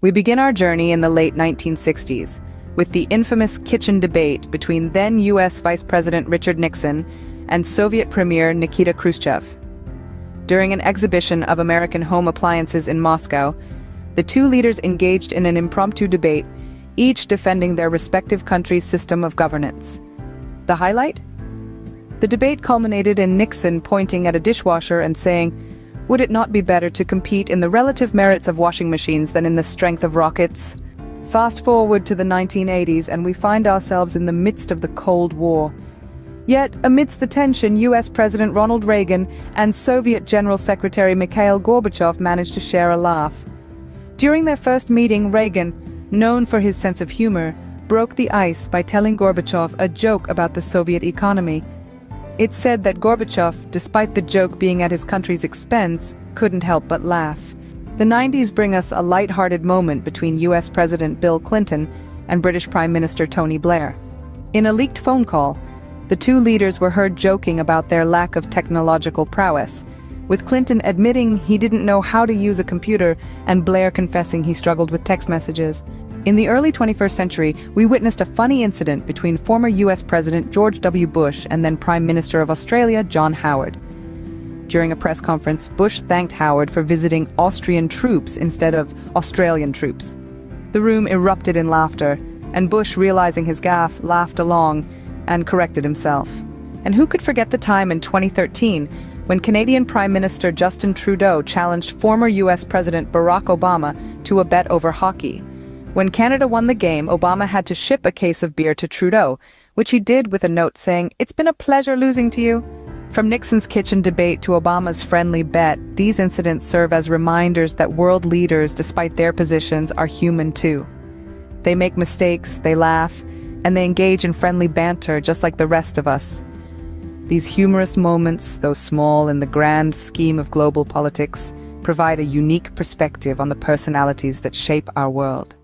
We begin our journey in the late 1960s with the infamous kitchen debate between then U.S. Vice President Richard Nixon and Soviet Premier Nikita Khrushchev. During an exhibition of American home appliances in Moscow, the two leaders engaged in an impromptu debate, each defending their respective country's system of governance. The highlight? The debate culminated in Nixon pointing at a dishwasher and saying, "Would it not be better to compete in the relative merits of washing machines than in the strength of rockets?" Fast forward to the 1980s and we find ourselves in the midst of the Cold War. Yet, amidst the tension, US President Ronald Reagan and Soviet General Secretary Mikhail Gorbachev managed to share a laugh. During their first meeting, Reagan, known for his sense of humor, broke the ice by telling Gorbachev a joke about the Soviet economy. It's said that Gorbachev, despite the joke being at his country's expense, couldn't help but laugh. The 90s bring us a light-hearted moment between US President Bill Clinton and British Prime Minister Tony Blair. In a leaked phone call, the two leaders were heard joking about their lack of technological prowess, with Clinton admitting he didn't know how to use a computer and Blair confessing he struggled with text messages. In the early 21st century, we witnessed a funny incident between former US President George W. Bush and then Prime Minister of Australia, John Howard. During a press conference, Bush thanked Howard for visiting Austrian troops instead of Australian troops. The room erupted in laughter, and Bush, realizing his gaffe, laughed along and corrected himself. And who could forget the time in 2013 when Canadian Prime Minister Justin Trudeau challenged former US President Barack Obama to a bet over hockey. When Canada won the game, Obama had to ship a case of beer to Trudeau, which he did with a note saying, "It's been a pleasure losing to you." From Nixon's kitchen debate to Obama's friendly bet, these incidents serve as reminders that world leaders, despite their positions, are human too. They make mistakes, they laugh, and they engage in friendly banter just like the rest of us. These humorous moments, though small in the grand scheme of global politics, provide a unique perspective on the personalities that shape our world.